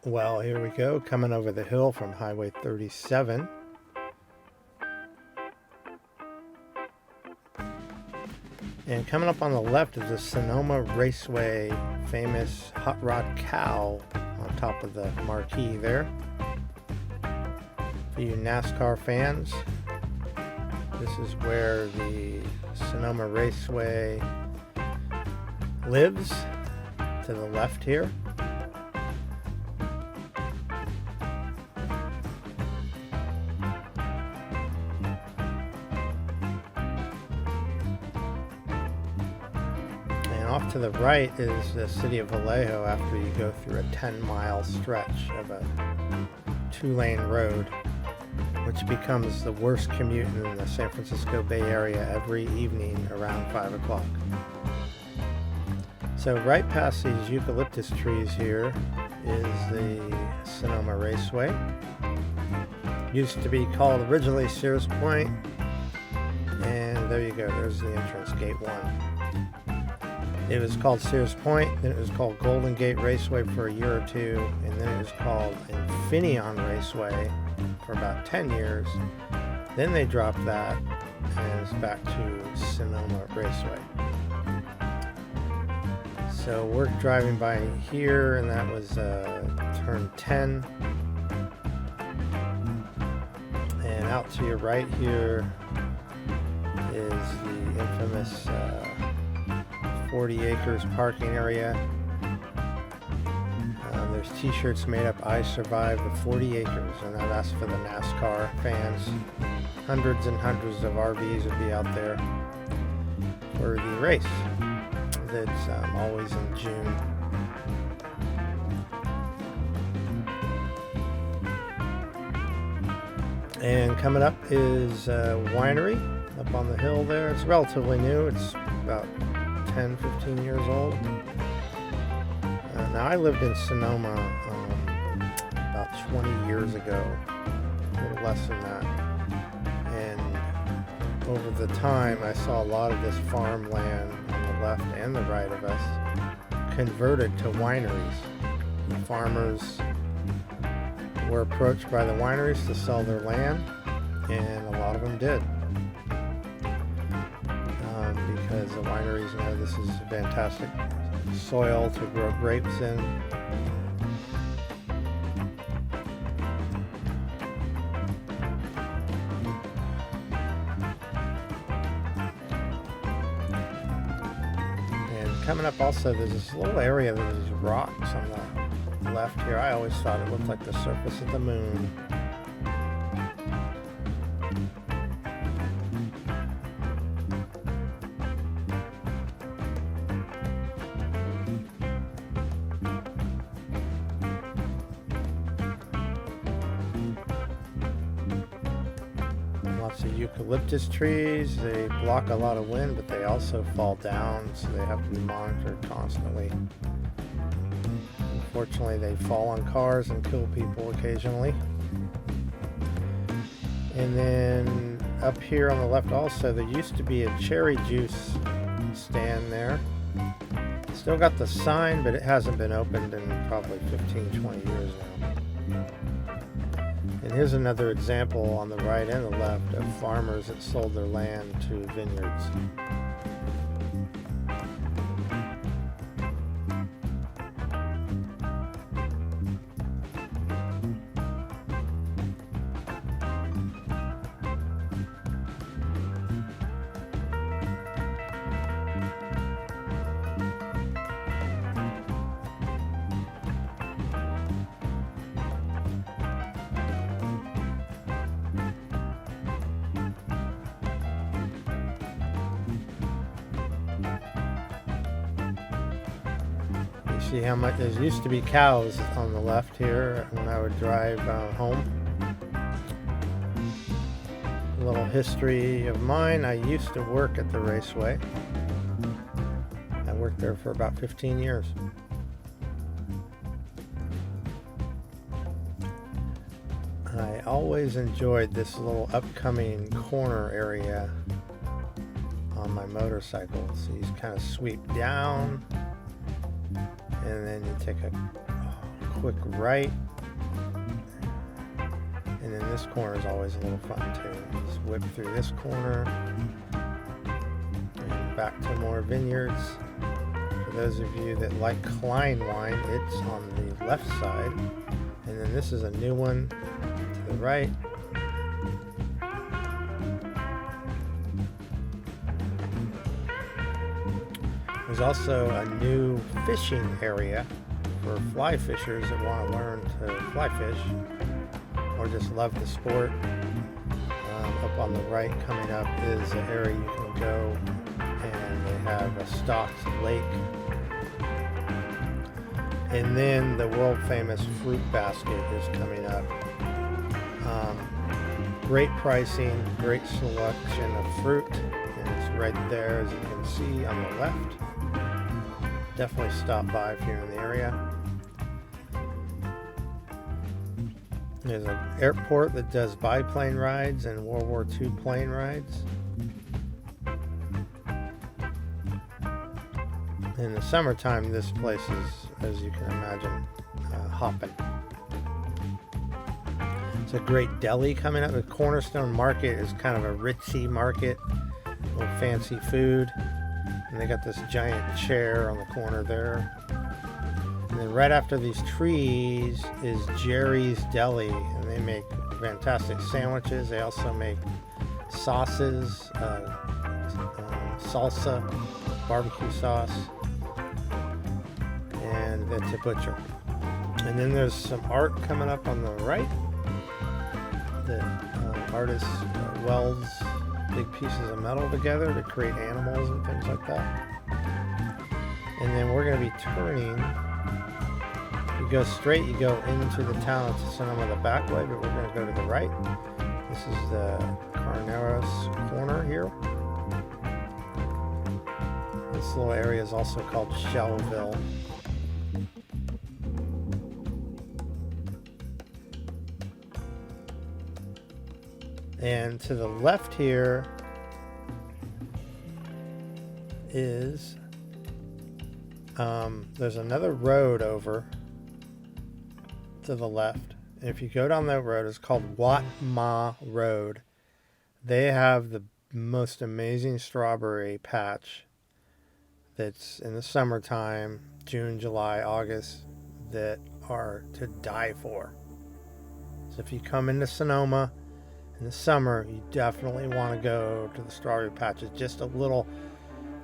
Well, here we go, coming over the hill from Highway 37. And coming up on the left is the Sonoma Raceway, famous hot rod cow on top of the marquee there. For you NASCAR fans, this is where the Sonoma Raceway lives, to the left here. Off to the right is the city of Vallejo after you go through a 10-mile stretch of a 2-lane road, which becomes the worst commute in the San Francisco Bay Area every evening around 5 o'clock. So right past these eucalyptus trees here is the Sonoma Raceway. Used to be called originally Sears Point, and there you go, there's the entrance, gate 1. It was called Sears Point, then it was called Golden Gate Raceway for a year or two, and then it was called Infineon Raceway for about 10 years. Then they dropped that, and it's back to Sonoma Raceway. So we're driving by here, and that was turn 10. And out to your right here is the infamous 40 acres parking area. There's t-shirts made up, "I survived the 40 acres," and that's for the NASCAR fans. Hundreds and hundreds of RVs would be out there for the race. That's always in June. And coming up is a winery up on the hill there. It's relatively new. It's about 10, 15 years old. Now I lived in Sonoma about 20 years ago, a little less than that. And over the time I saw a lot of this farmland on the left and the right of us converted to wineries. The farmers were approached by the wineries to sell their land, and a lot of them did. Because the wineries know this is fantastic soil to grow grapes in. And coming up also, there's this little area that there's rocks on the left here. I always thought it looked like the surface of the moon. Lots of eucalyptus trees. They block a lot of wind, but they also fall down, so they have to be monitored constantly. Unfortunately, they fall on cars and kill people occasionally. And then up here on the left also, there used to be a cherry juice stand there. Still got the sign, but it hasn't been opened in probably 15, 20 years now. And here's another example on the right and the left of farmers that sold their land to vineyards. See how much there used to be cows on the left here when I would drive home. A little history of mine. I used to work at the raceway. I worked there for about 15 years. I always enjoyed this little upcoming corner area on my motorcycle. So you kind of sweep down and then you take a quick right. And then this corner is always a little fun too. Just whip through this corner and back to more vineyards. For those of you that like Klein wine, it's on the left side. And then this is a new one to the right. There's also a new fishing area for fly fishers that want to learn to fly fish or just love the sport. Up on the right coming up is an area you can go, and they have a stocked lake. And then the world famous fruit basket is coming up. Great pricing, great selection of fruit, and it's right there as you can see on the left. Definitely stop by if you're in the area. There's an airport that does biplane rides and World War II plane rides. In the summertime, this place is, as you can imagine, hopping. It's a great deli coming up. The Cornerstone Market is kind of a ritzy market with fancy food. And they got this giant chair on the corner there. And then right after these trees is Jerry's Deli, and they make fantastic sandwiches. They also make sauces, salsa, barbecue sauce, and it's a butcher. And then there's some art coming up on the right. The artist welds big pieces of metal together to create animals and things like that. And then we're going to be turning. You go straight, you go into the town of Sonoma the back way, but we're going to go to the right. This is the Carneros corner here. This little area is also called Shellville. And to the left here is there's another road over to the left. And if you go down that road, it's called Wat Ma Road. They have the most amazing strawberry patch that's in the summertime, June, July, August, that are to die for. So if you come into Sonoma in the summer, you definitely want to go to the strawberry patches. Just a little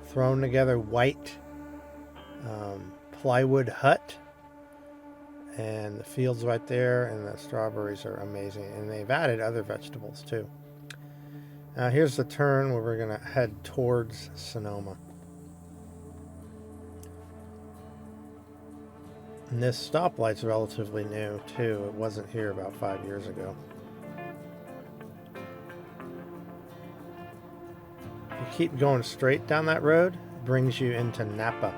thrown together white plywood hut, and the field's right there, and the strawberries are amazing. And they've added other vegetables too. Now here's the turn where we're going to head towards Sonoma. And this stoplight's relatively new too. It wasn't here about 5 years ago. If you keep going straight down that road, it brings you into Napa.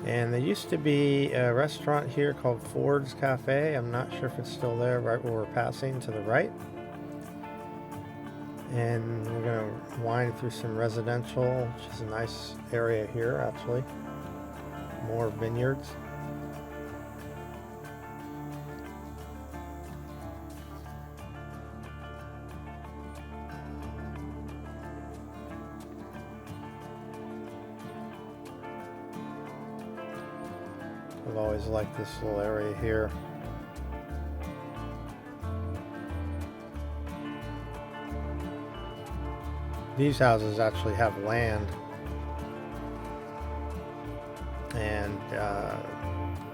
And there used to be a restaurant here called Ford's Cafe. I'm not sure if it's still there, right where we're passing to the right. And we're going to wind through some residential, which is a nice area here, actually. More vineyards. I've always liked this little area here. These houses actually have land, and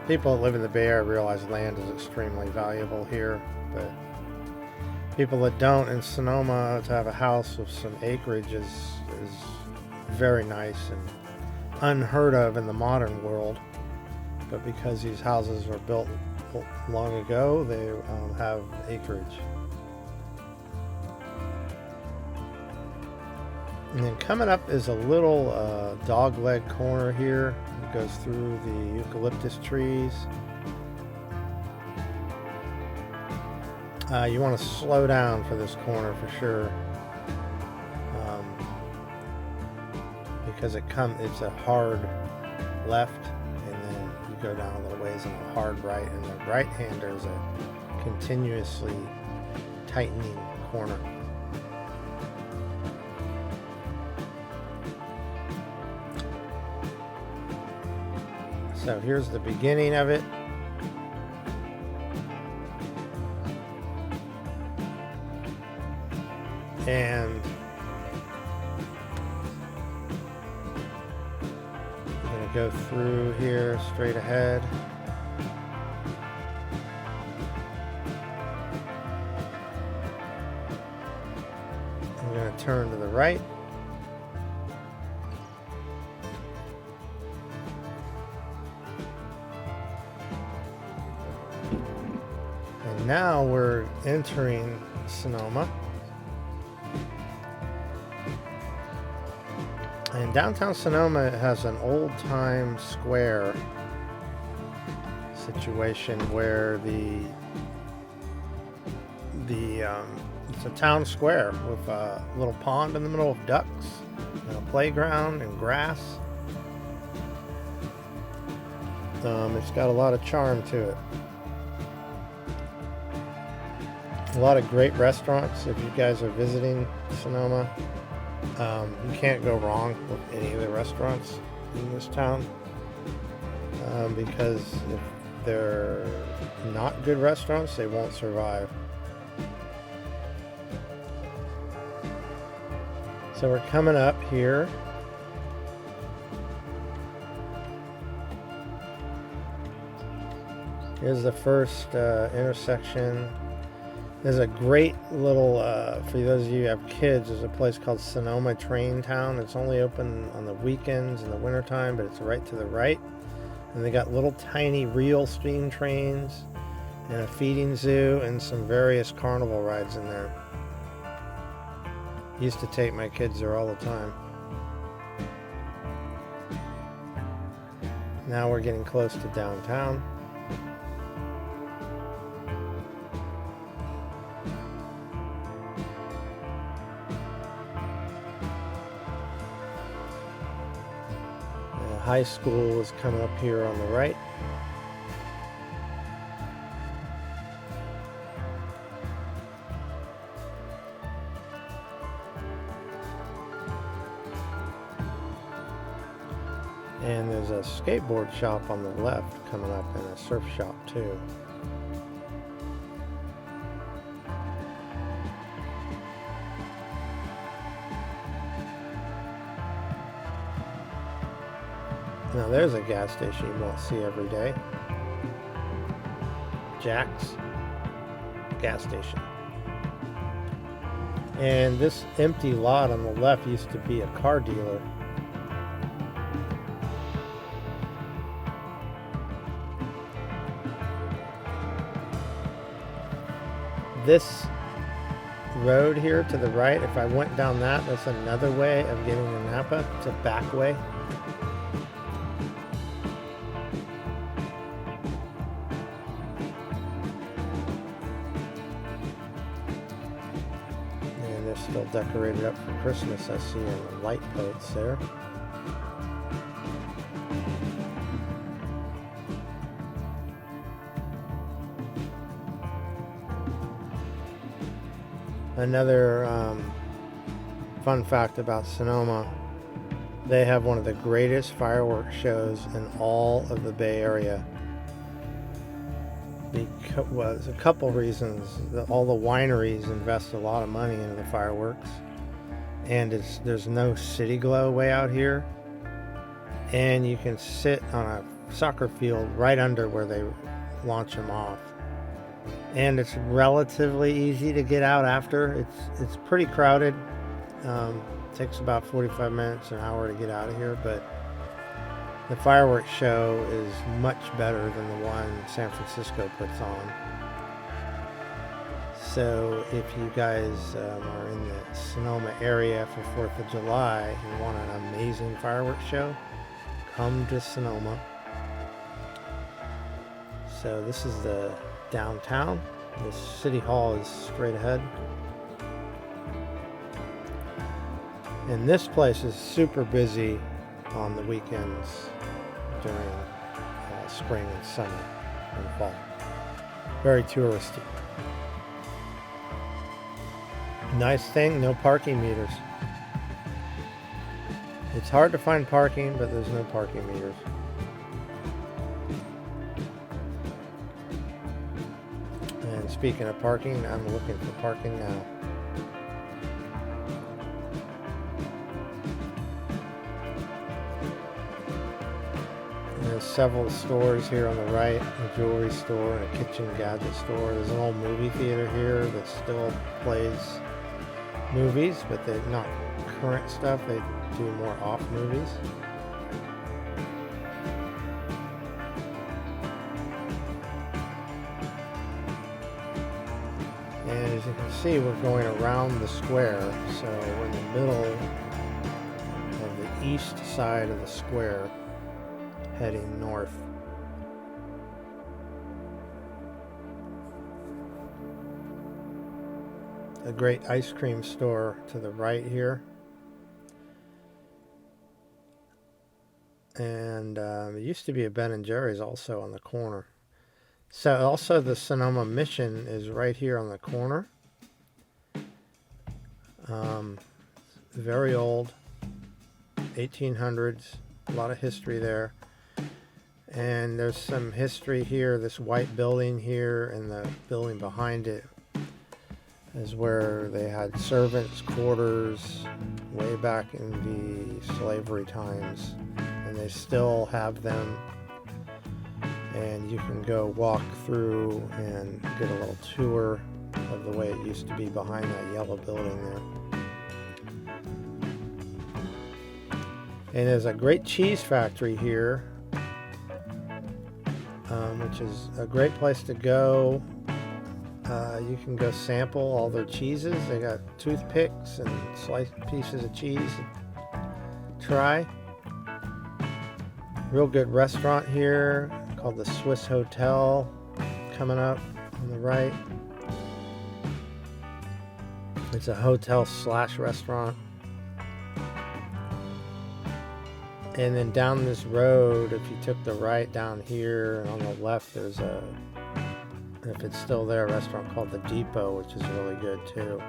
people that live in the Bay Area realize land is extremely valuable here, but people that don't in Sonoma, to have a house with some acreage is very nice and unheard of in the modern world. But because these houses were built long ago, they have acreage. And then coming up is a little dogleg corner here. It goes through the eucalyptus trees. You want to slow down for this corner for sure. because it's a hard left, and then you go down a little ways and a hard right, and the right hander is a continuously tightening corner. So here's the beginning of it. And I'm going to go through here straight ahead. I'm going to turn to the right. And now we're entering Sonoma. And downtown Sonoma has an old-time square situation where it's a town square with a little pond in the middle of ducks and a playground and grass. It's got a lot of charm to it. A lot of great restaurants. If you guys are visiting Sonoma, you can't go wrong with any of the restaurants in this town, because if they're not good restaurants, they won't survive. So we're coming up here. Here's the first intersection. There's a great little, for those of you who have kids, there's a place called Sonoma Train Town. It's only open on the weekends in the wintertime, but it's right to the right. And they got little tiny real steam trains and a feeding zoo and some various carnival rides in there. Used to take my kids there all the time. Now we're getting close to downtown. High school is coming up here on the right. And there's a skateboard shop on the left coming up, and a surf shop too. Now there's a gas station you won't see every day. Jack's gas station. And this empty lot on the left used to be a car dealer. This road here to the right, if I went down that's another way of getting to Napa. It's a back way. Still decorated up for Christmas, I see, in the light boats there. Another fun fact about Sonoma, they have one of the greatest fireworks shows in all of the Bay Area. There's a couple reasons. All the wineries invest a lot of money into the fireworks, and there's no city glow way out here, and you can sit on a soccer field right under where they launch them off, and it's relatively easy to get out after. It's pretty crowded. Takes about 45 minutes, an hour to get out of here, but the fireworks show is much better than the one San Francisco puts on. So if you guys are in the Sonoma area for 4th of July and want an amazing fireworks show, come to Sonoma. So this is the downtown. The city hall is straight ahead. And this place is super busy on the weekends during spring and summer and fall. Very touristy. Nice thing, no parking meters. It's hard to find parking, but there's no parking meters. And speaking of parking, I'm looking for parking now. There's several stores here on the right, a jewelry store and a kitchen gadget store. There's an old movie theater here that still plays movies, but they're not current stuff. They do more off movies. And as you can see, we're going around the square, so we're in the middle of the east side of the square, heading north. A great ice cream store to the right here. And it used to be a Ben & Jerry's also on the corner. So also the Sonoma Mission is right here on the corner. Very old, 1800s, a lot of history there. And there's some history here, this white building here, and the building behind it is where they had servants' quarters way back in the slavery times. And they still have them. And you can go walk through and get a little tour of the way it used to be behind that yellow building there. And there's a great cheese factory here, which is a great place to go. You can go sample all their cheeses. They got toothpicks and sliced pieces of cheese to try. Real good restaurant here called the Swiss Hotel, coming up on the right. It's a hotel / restaurant. And then down this road, if you took the right down here, and on the left there's a, if it's still there, a restaurant called the Depot, which is really good too.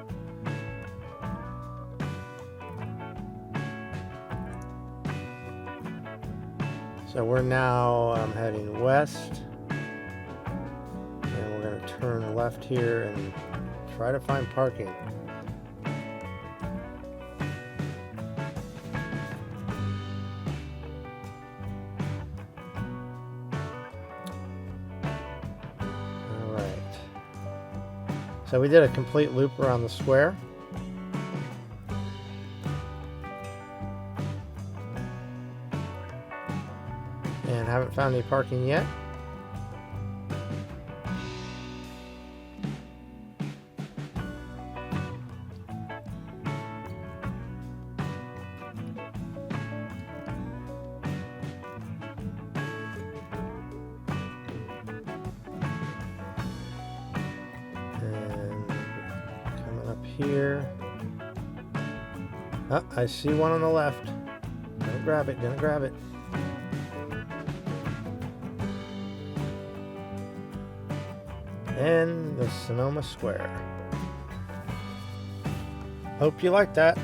So we're now heading west, and we're going to turn left here and try to find parking. So we did a complete loop around the square. And haven't found any parking yet. Here. Oh, I see one on the left. Gonna grab it, gonna grab it. And the Sonoma Square. Hope you like that.